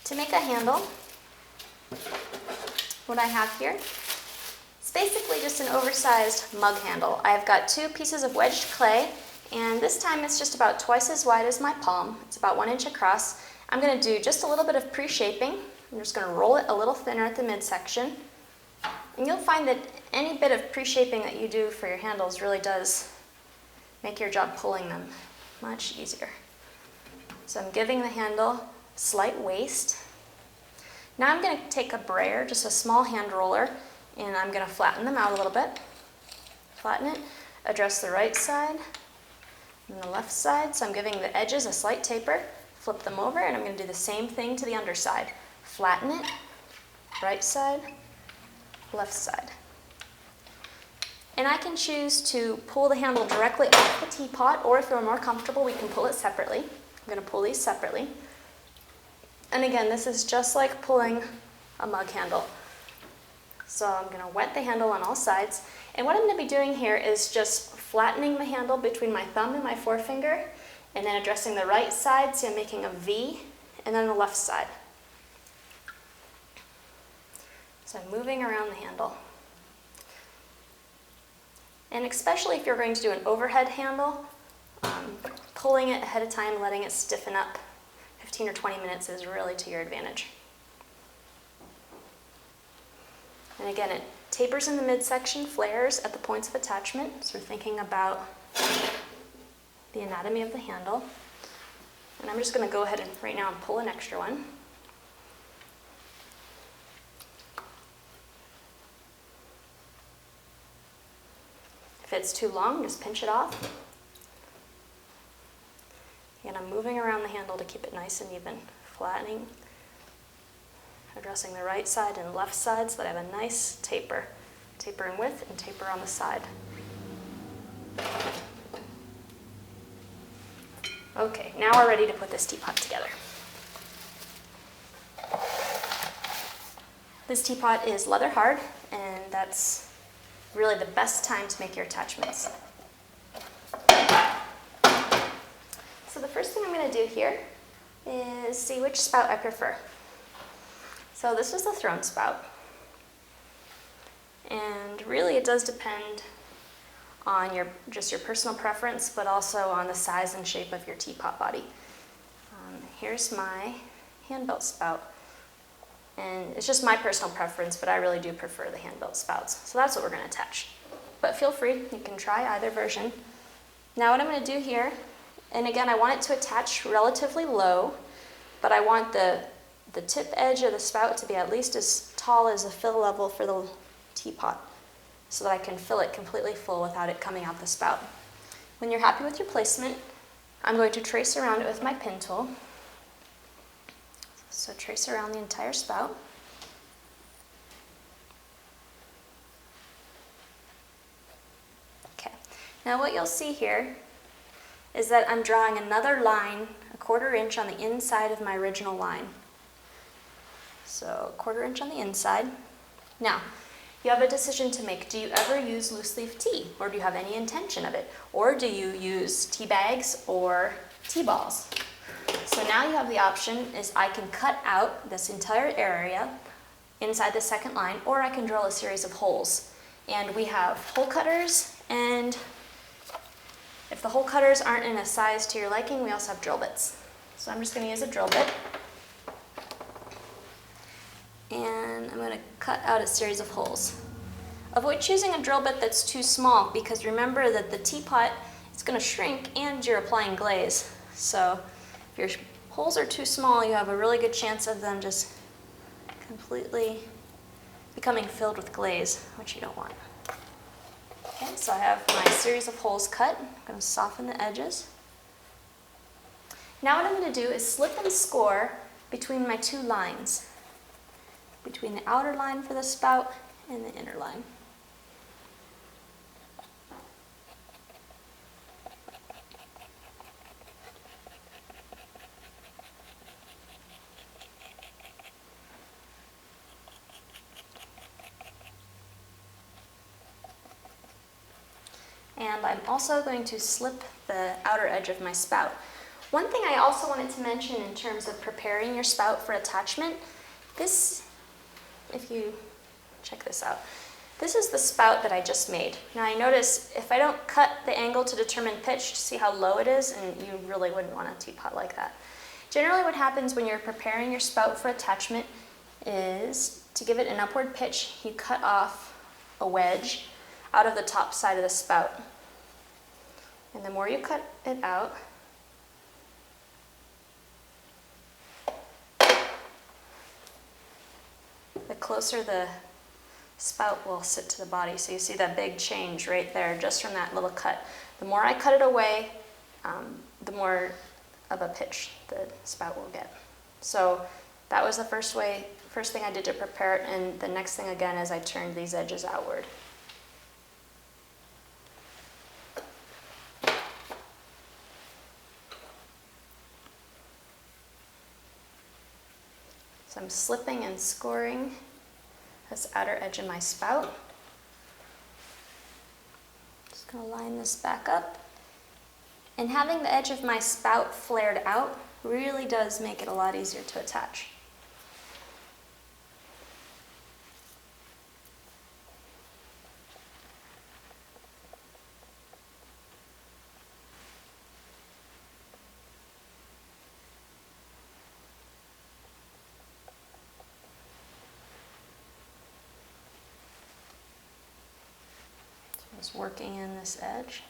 To make a handle, what I have here is basically just an oversized mug handle. I've got 2 pieces of wedged clay, and this time it's just about twice as wide as my palm. It's about 1 inch across. I'm going to do just a little bit of pre-shaping. I'm just going to roll it a little thinner at the midsection. And you'll find that any bit of pre-shaping that you do for your handles really does make your job pulling them much easier. So I'm giving the handle a slight waist. Now I'm going to take a brayer, just a small hand roller, and I'm going to flatten them out a little bit. Flatten it, address the right side and the left side. So I'm giving the edges a slight taper, flip them over, and I'm going to do the same thing to the underside. Flatten it, right side, left side. And I can choose to pull the handle directly off the teapot, or if you're more comfortable, we can pull it separately. I'm going to pull these separately. And again, this is just like pulling a mug handle. So I'm going to wet the handle on all sides. And what I'm going to be doing here is just flattening the handle between my thumb and my forefinger, and then addressing the right side, so I'm making a V, and then the left side. So I'm moving around the handle. And especially if you're going to do an overhead handle, pulling it ahead of time, letting it stiffen up 15 or 20 minutes is really to your advantage. And again, it tapers in the midsection, flares at the points of attachment, so we're thinking about the anatomy of the handle. And I'm just going to go ahead and right now and pull an extra one. If it's too long, just pinch it off. And I'm moving around the handle to keep it nice and even, flattening, addressing the right side and left side so that I have a nice taper. Taper in width and taper on the side. Okay, now we're ready to put this teapot together. This teapot is leather hard, and that's really the best time to make your attachments. So the first thing I'm going to do here is see which spout I prefer. So this is the throne spout. And really it does depend on just your personal preference, but also on the size and shape of your teapot body. Here's my hand-built spout. And it's just my personal preference, but I really do prefer the hand-built spouts. So that's what we're going to attach. But feel free, you can try either version. Now what I'm going to do here, and again, I want it to attach relatively low, but I want the tip edge of the spout to be at least as tall as the fill level for the teapot, so that I can fill it completely full without it coming out the spout. When you're happy with your placement, I'm going to trace around it with my pin tool. So trace around the entire spout. Okay, now what you'll see here is that I'm drawing another line, a 1/4 inch on the inside of my original line. So 1/4 inch on the inside. Now, you have a decision to make. Do you ever use loose leaf tea, or do you have any intention of it? Or do you use tea bags or tea balls? So now you have the option is I can cut out this entire area inside the second line, or I can drill a series of holes. And we have hole cutters, and if the hole cutters aren't in a size to your liking, we also have drill bits. So I'm just going to use a drill bit. And I'm going to cut out a series of holes. Avoid choosing a drill bit that's too small, because remember that the teapot is going to shrink and you're applying glaze. So if your holes are too small, you have a really good chance of them just completely becoming filled with glaze, which you don't want. Okay, so I have my series of holes cut. I'm going to soften the edges. Now what I'm going to do is slip and score between my 2 lines, between the outer line for the spout and the inner line. And I'm also going to slip the outer edge of my spout. One thing I also wanted to mention in terms of preparing your spout for attachment, this, if you check this out, this is the spout that I just made. Now I notice if I don't cut the angle to determine pitch, see how low it is, and you really wouldn't want a teapot like that. Generally what happens when you're preparing your spout for attachment is to give it an upward pitch, you cut off a wedge out of the top side of the spout. And the more you cut it out, the closer the spout will sit to the body. So you see that big change right there just from that little cut. The more I cut it away, the more of a pitch the spout will get. So that was the first thing I did to prepare it, and the next thing again is I turned these edges outward. So I'm slipping and scoring this outer edge of my spout. Just going to line this back up. And having the edge of my spout flared out really does make it a lot easier to attach. Just working in this edge.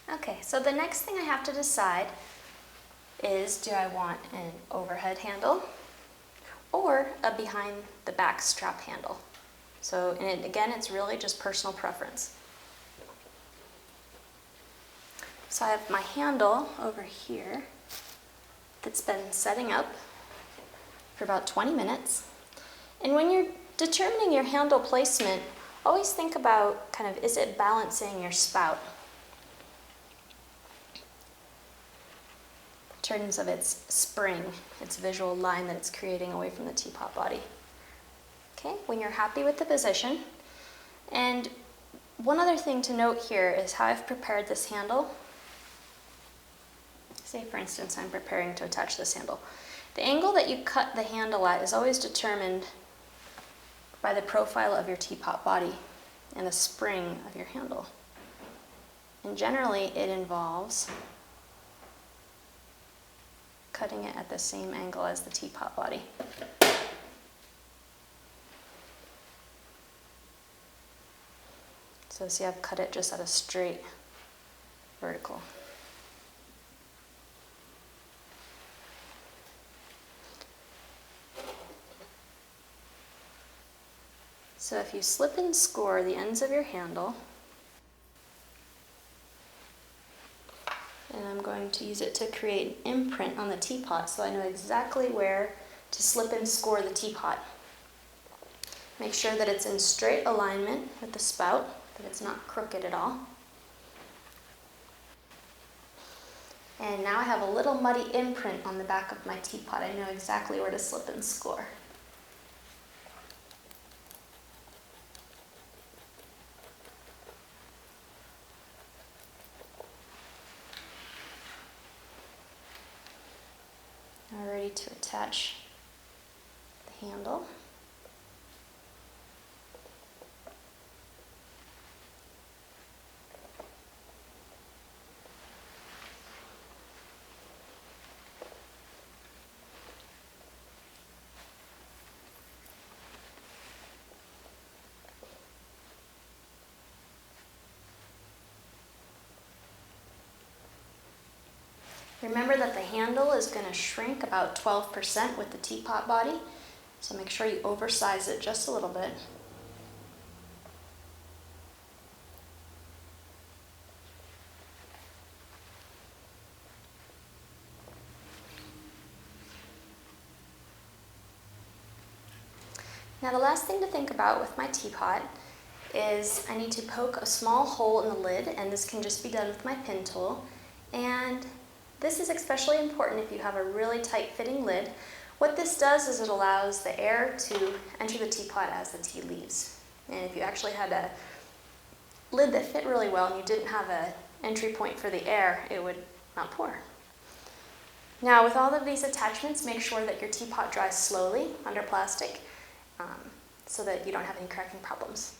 Okay, so the next thing I have to decide is, do I want an overhead handle or a behind the back strap handle? So, and again, it's really just personal preference. So I have my handle over here that's been setting up for about 20 minutes. And when you're determining your handle placement, always think about kind of, is it balancing your spout in terms of its spring, its visual line that it's creating away from the teapot body. Okay, when you're happy with the position. And one other thing to note here is how I've prepared this handle. Say for instance I'm preparing to attach this handle. The angle that you cut the handle at is always determined by the profile of your teapot body and the spring of your handle. And generally it involves cutting it at the same angle as the teapot body. So see, I've cut it just at a straight vertical. So if you slip and score the ends of your handle, and I'm going to use it to create an imprint on the teapot so I know exactly where to slip and score the teapot. Make sure that it's in straight alignment with the spout, that it's not crooked at all. And now I have a little muddy imprint on the back of my teapot. I know exactly where to slip and score. Now ready to attach the handle. Remember that the handle is going to shrink about 12% with the teapot body, so make sure you oversize it just a little bit. Now the last thing to think about with my teapot is I need to poke a small hole in the lid, and this can just be done with my pin tool. And this is especially important if you have a really tight fitting lid. What this does is it allows the air to enter the teapot as the tea leaves. And if you actually had a lid that fit really well and you didn't have an entry point for the air, it would not pour. Now, with all of these attachments, make sure that your teapot dries slowly under plastic so that you don't have any cracking problems.